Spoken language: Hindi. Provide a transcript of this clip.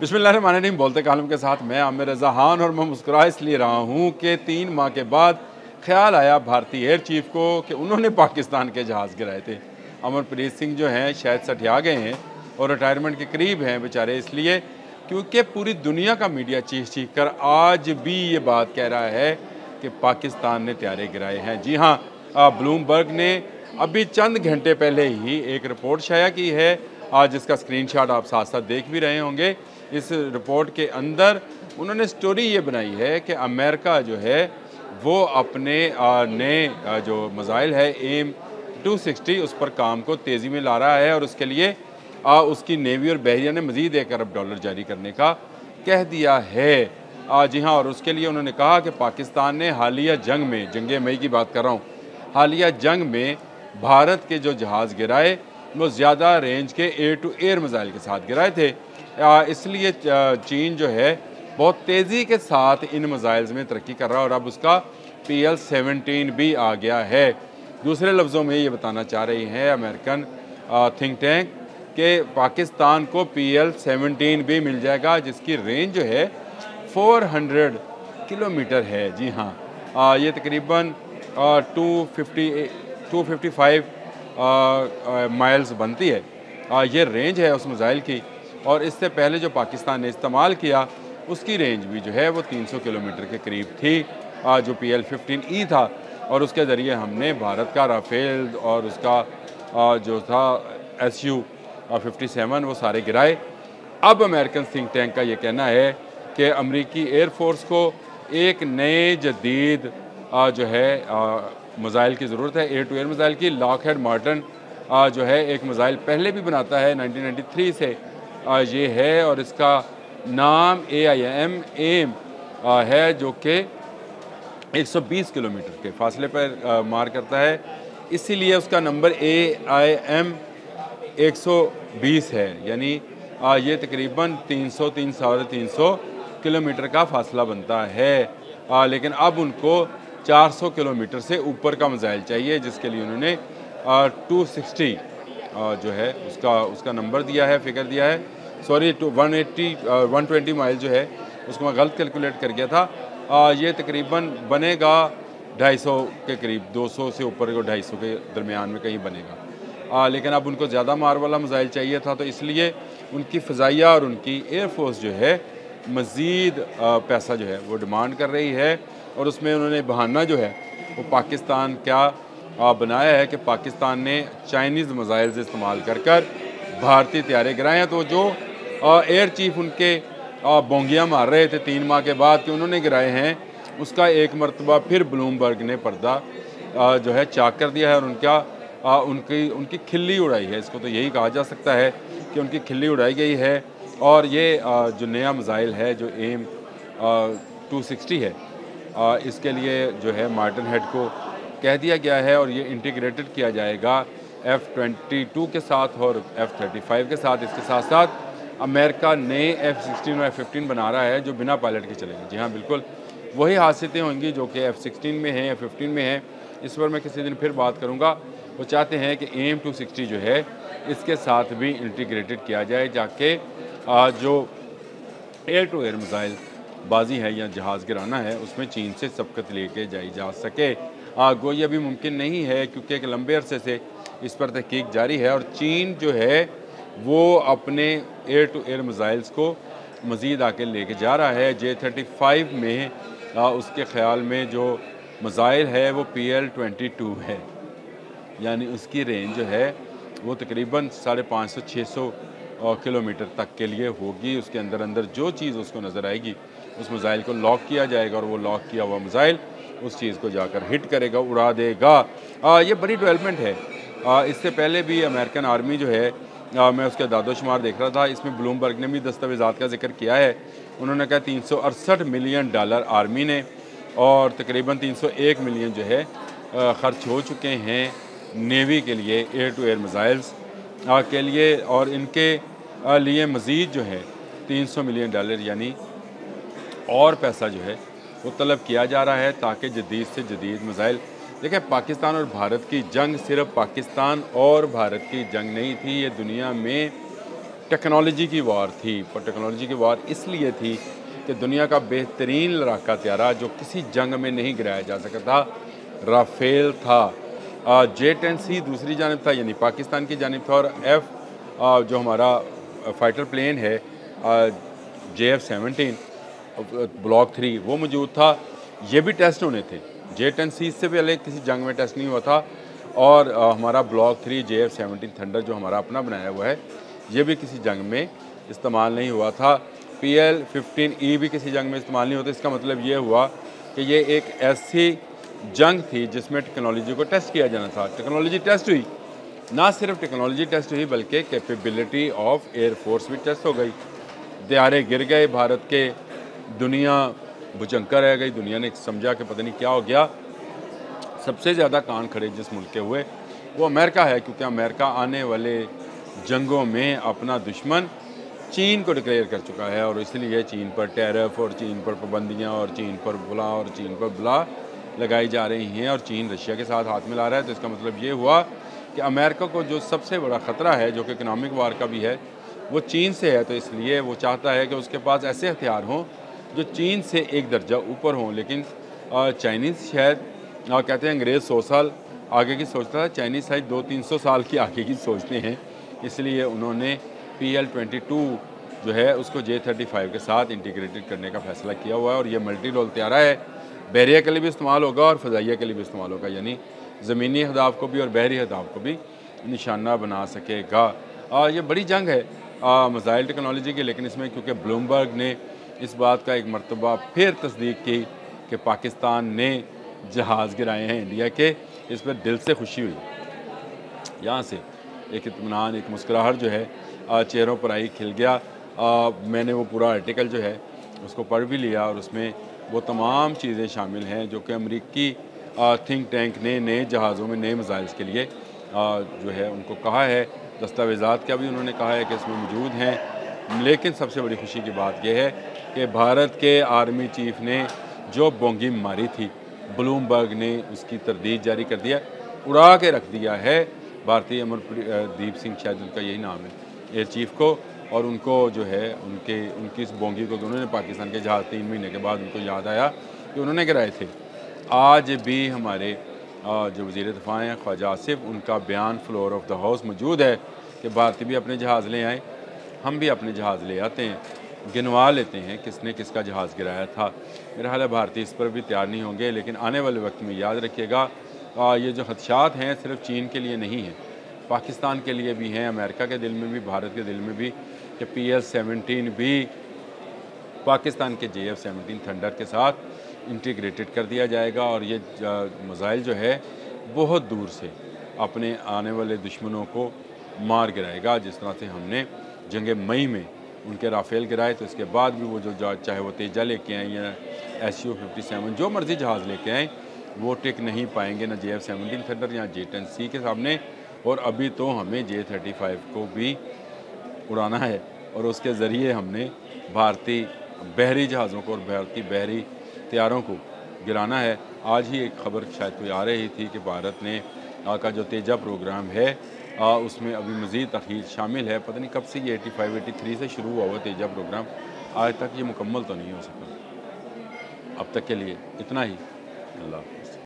बिस्मिल्लाहिर्रहमानिर्रहीम। बोलते कालम के साथ मैं आमिर रज़ा खान, और मैं मुस्कुरा इसलिए रहा हूँ कि 3 माह के बाद ख्याल आया भारतीय एयर चीफ को कि उन्होंने पाकिस्तान के जहाज़ गिराए थे। अमरप्रीत सिंह जो हैं शायद सठिया गए हैं और रिटायरमेंट के करीब हैं बेचारे, इसलिए क्योंकि पूरी दुनिया का मीडिया चीख कर आज भी ये बात कह रहा है कि पाकिस्तान ने त्यारे गिराए हैं। जी हाँ, ब्लूमबर्ग ने अभी चंद घंटे पहले ही एक रिपोर्ट शाया की है, आज जिसका स्क्रीनशॉट आप साथ साथ देख भी रहे होंगे। इस रिपोर्ट के अंदर उन्होंने स्टोरी ये बनाई है कि अमेरिका जो है वो अपने नए जो मिसाइल है एम 260 उस पर काम को तेज़ी में ला रहा है, और उसके लिए उसकी नेवी और बहरिया ने मज़ीद $1 अरब जारी करने का कह दिया है। जी हाँ, और उसके लिए उन्होंने कहा कि पाकिस्तान ने हालिया जंग में, जंग मई की बात कर रहा हूँ, हालिया जंग में भारत के जो जहाज़ गिराए वो ज़्यादा रेंज के एयर टू एयर मिसाइल के साथ गिराए थे। इसलिए चीन जो है बहुत तेज़ी के साथ इन मिसाइल्स में तरक्की कर रहा है, और अब उसका PL-17 भी आ गया है। दूसरे लफ्ज़ों में ये बताना चाह रही हैं अमेरिकन थिंक टैंक कि पाकिस्तान को PL-17 भी मिल जाएगा, जिसकी रेंज जो है 400 किलोमीटर है। जी हाँ, ये तकरीबन 255 माइल्स बनती है। ये रेंज है उस मिसाइल की, और इससे पहले जो पाकिस्तान ने इस्तेमाल किया उसकी रेंज भी जो है वो 300 किलोमीटर के करीब थी, जो PL-15E था, और उसके ज़रिए हमने भारत का राफेल और उसका जो था SU-57 वो सारे गिराए। अब अमेरिकन थिंक टैंक का ये कहना है कि अमेरिकी एयरफोर्स को एक नए जदीद जो है मिसाइल की ज़रूरत है, एयर टू एयर मिसाइल की। लॉकहीड मार्टिन जो है एक मिसाइल पहले भी बनाता है 1993 से ये है, और इसका नाम AIM है, जो कि 120 किलोमीटर के फासले पर मार करता है, इसीलिए उसका नंबर AIM 120 है। यानी ये तकरीबन 300-350 किलोमीटर का फासला बनता है। लेकिन अब उनको 400 किलोमीटर से ऊपर का मिसाइल चाहिए, जिसके लिए उन्होंने 260 जो है उसका नंबर दिया है, फिगर दिया है। सॉरी, 120 माइल जो है उसको मैं गलत कैलकुलेट कर गया था। ये तकरीबन बनेगा 250 के करीब, 200 से ऊपर को 250 के दरमियान में कहीं बनेगा। लेकिन अब उनको ज़्यादा मार वाला मिसाइल चाहिए था, तो इसलिए उनकी फ़िज़ाइया और उनकी एयरफोर्स जो है मज़ीद पैसा जो है वो डिमांड कर रही है, और उसमें उन्होंने बहाना जो है वो पाकिस्तान क्या बनाया है कि पाकिस्तान ने चाइनीज़ मिसाइल्स इस्तेमाल कर भारतीय त्यारे गिराए हैं। तो जो एयर चीफ उनके बोंगियाँ मार रहे थे 3 माह के बाद कि उन्होंने गिराए हैं, उसका एक मरतबा फिर ब्लूमबर्ग ने पर्दा जो है चाक कर दिया है, और उनकी खिल्ली उड़ाई है। इसको तो यही कहा जा सकता है कि उनकी खिल्ली उड़ाई गई है। और ये जो नया मिसाइल है जो AIM 260 है, इसके लिए जो है मार्टिन हेड को कह दिया गया है, और ये इंटीग्रेटेड किया जाएगा F-22 के साथ और F-35 के साथ। इसके साथ साथ अमेरिका नए F-16 और F-15 बना रहा है जो बिना पायलट के चलेंगे। जी हाँ, बिल्कुल वही हासियतें होंगी जो कि F-16 में हैं, F-15 में हैं। इस पर मैं किसी दिन फिर बात करूँगा। वो चाहते हैं कि AIM 260 जो है इसके साथ भी इंटीग्रेटेड किया जाए, जाके जो एयर टू एयर मिसाइल बाजी है या जहाज़ गिराना है उसमें चीन से सबकत लेके जाई जा सके। गो ये अभी मुमकिन नहीं है, क्योंकि एक लंबे अरसे से इस पर तहकीक जारी है, और चीन जो है वो अपने एयर टू एयर मिसाइल्स को मज़ीद आके लेके जा रहा है। J-35 में उसके ख़्याल में जो मिसाइल है वो PL-22 है, यानी उसकी रेंज जो है वो तकरीबन 550-600 किलोमीटर तक के लिए होगी। उसके अंदर जो चीज़ उसको नज़र आएगी उस मिसाइल को लॉक किया जाएगा, और वो लॉक किया हुआ मिसाइल उस चीज़ को जाकर हिट करेगा, उड़ा देगा। ये बड़ी डेवलपमेंट है। इससे पहले भी अमेरिकन आर्मी जो है, मैं उसका दादोशुमार देख रहा था, इसमें ब्लूमबर्ग ने भी दस्तावेज़ात का जिक्र किया है। उन्होंने कहा $368 मिलियन आर्मी ने, और तकरीबन 301 मिलियन जो है ख़र्च हो चुके हैं नेवी के लिए एयर टू एयर मिसाइल्स के लिए, और इनके लिए मज़ीद जो है $300 मिलियन यानी और पैसा जो है वो तलब किया जा रहा है, ताकि जदीद से जदीद मिसाइल। देखिए, पाकिस्तान और भारत की जंग सिर्फ पाकिस्तान और भारत की जंग नहीं थी, ये दुनिया में टेक्नोलॉजी की वार थी, पर टेक्नोलॉजी की वार इसलिए थी कि दुनिया का बेहतरीन लड़ाका त्यारा जो किसी जंग में नहीं गिराया जा सकता था, राफेल था। J-10C दूसरी जानब था, यानी पाकिस्तान की जानब था, और जो हमारा फाइटर प्लेन है JF-17 ब्लॉक 3 वो मौजूद था। ये भी टेस्ट होने थे, J-10C से पहले किसी जंग में टेस्ट नहीं हुआ था। और हमारा ब्लॉक 3 JF-17 थंडर जो हमारा अपना बनाया हुआ है, ये भी किसी जंग में इस्तेमाल नहीं हुआ था। PL-15E भी किसी जंग में इस्तेमाल नहीं होता। इसका मतलब ये हुआ कि ये एक ऐसी जंग थी जिसमें टेक्नोलॉजी को टेस्ट किया जाना था। टेक्नोलॉजी टेस्ट हुई, ना सिर्फ टेक्नोलॉजी टेस्ट हुई बल्कि कैपेबिलिटी ऑफ एयरफोर्स भी टेस्ट हो गई। त्यारे गिर गए भारत के, दुनिया भुचंका रह गई, दुनिया ने समझा कि पता नहीं क्या हो गया। सबसे ज़्यादा कान खड़े जिस मुल्क के हुए वो अमेरिका है, क्योंकि अमेरिका आने वाले जंगों में अपना दुश्मन चीन को डिक्लेयर कर चुका है, और इसलिए चीन पर टैरिफ और चीन पर पाबंदियाँ और चीन पर बुला और चीन पर बुला लगाई जा रही हैं, और चीन रशिया के साथ हाथ मिला रहा है। तो इसका मतलब ये हुआ कि अमेरिका को जो सबसे बड़ा ख़तरा है, जो कि इकनॉमिक वार का भी है, वो चीन से है। तो इसलिए वो चाहता है कि उसके पास ऐसे हथियार हों जो चीन से एक दर्जा ऊपर हों। लेकिन चाइनीज़ शायद कहते हैं अंग्रेज़ 100 साल आगे की सोचता है, चाइनीज़ शायद 200-300 साल की आगे की सोचते हैं। इसलिए उन्होंने PL-22 जो है उसको J-35 के साथ इंटीग्रेटेड करने का फ़ैसला किया हुआ है, और ये मल्टी रोल त्यारा है। बहरिया के लिए भी इस्तेमाल होगा और फ़ज़ाइया के लिए भी इस्तेमाल होगा, यानी ज़मीनी अहदाफ़ को भी और बहरी अहदाफ़ को भी निशाना बना सकेगा। ये बड़ी जंग है मिसाइल टेक्नोलॉजी की, लेकिन इसमें क्योंकि ब्लूमबर्ग ने इस बात का एक मरतबा फिर तस्दीक की कि पाकिस्तान ने जहाज़ गिराए हैं इंडिया के, इस पर दिल से खुशी हुई। यहाँ से एक इत्मीनान, एक मुस्कुराहट जो है चेहरों पर आई, खिल गया। मैंने वो पूरा आर्टिकल जो है उसको पढ़ भी लिया, और उसमें वो तमाम चीज़ें शामिल हैं जो कि अमरीकी थिंक टैंक ने नए जहाज़ों में नए मिसाइल्स के लिए जो है उनको कहा है। दस्तावेज़ात का भी उन्होंने कहा है कि इसमें मौजूद हैं। लेकिन सबसे बड़ी खुशी की बात यह है कि भारत के आर्मी चीफ़ ने जो बोंगी मारी थी, ब्लूमबर्ग ने उसकी तरदीद जारी कर दिया, उड़ा के रख दिया है। भारतीय अमरदीप सिंह, शायद उनका यही नाम है, एयर चीफ़ को, और उनको जो है उनकी इस बोंगी को उन्होंने पाकिस्तान के जहाज़ 3 महीने के बाद उनको याद आया कि उन्होंने गिराए थे। आज भी हमारे जो वज़ीर दिफ़ा हैं ख्वाजा आसिफ, उनका बयान फ्लोर ऑफ द हाउस मौजूद है कि भारतीय भी अपने जहाज़ ले आएँ, हम भी अपने जहाज़ ले आते हैं, गिनवा लेते हैं किसने किसका जहाज़ गिराया था। मेरा ख्याल है भारतीय इस पर भी तैयार नहीं होंगे। लेकिन आने वाले वक्त में याद रखिएगा, ये जो खदशात हैं सिर्फ चीन के लिए नहीं हैं, पाकिस्तान के लिए भी हैं, अमेरिका के दिल में भी, भारत के दिल में भी, कि PL-17 भी पाकिस्तान के JF-17 थंडर के साथ इंटीग्रेटेड कर दिया जाएगा, और ये मिसाइल जो है बहुत दूर से अपने आने वाले दुश्मनों को मार गिराएगा। जिस तरह से हमने जंग मई में उनके राफेल गिराए, तो इसके बाद भी वो जो चाहे वो तेजा लेके आएँ या SU-57 जो मर्ज़ी जहाज़ लेके आएँ, वो टिक नहीं पाएंगे ना JF-17 थंडर या J-10C के सामने। और अभी तो हमें J-35 को भी उड़ाना है, और उसके ज़रिए हमने भारतीय बहरी जहाज़ों को और भारतीय बहरी तैयारों को गिराना है। आज ही एक खबर शायद कोई आ रही थी कि भारत ने का जो तेजा प्रोग्राम है उसमें अभी मज़ीद तख़ीर शामिल है। पता नहीं कब से ये 85-83 से शुरू हुआ तेजा प्रोग्राम, आज तक ये मुकम्मल तो नहीं हो सका। अब तक के लिए इतना ही। अल्लाह।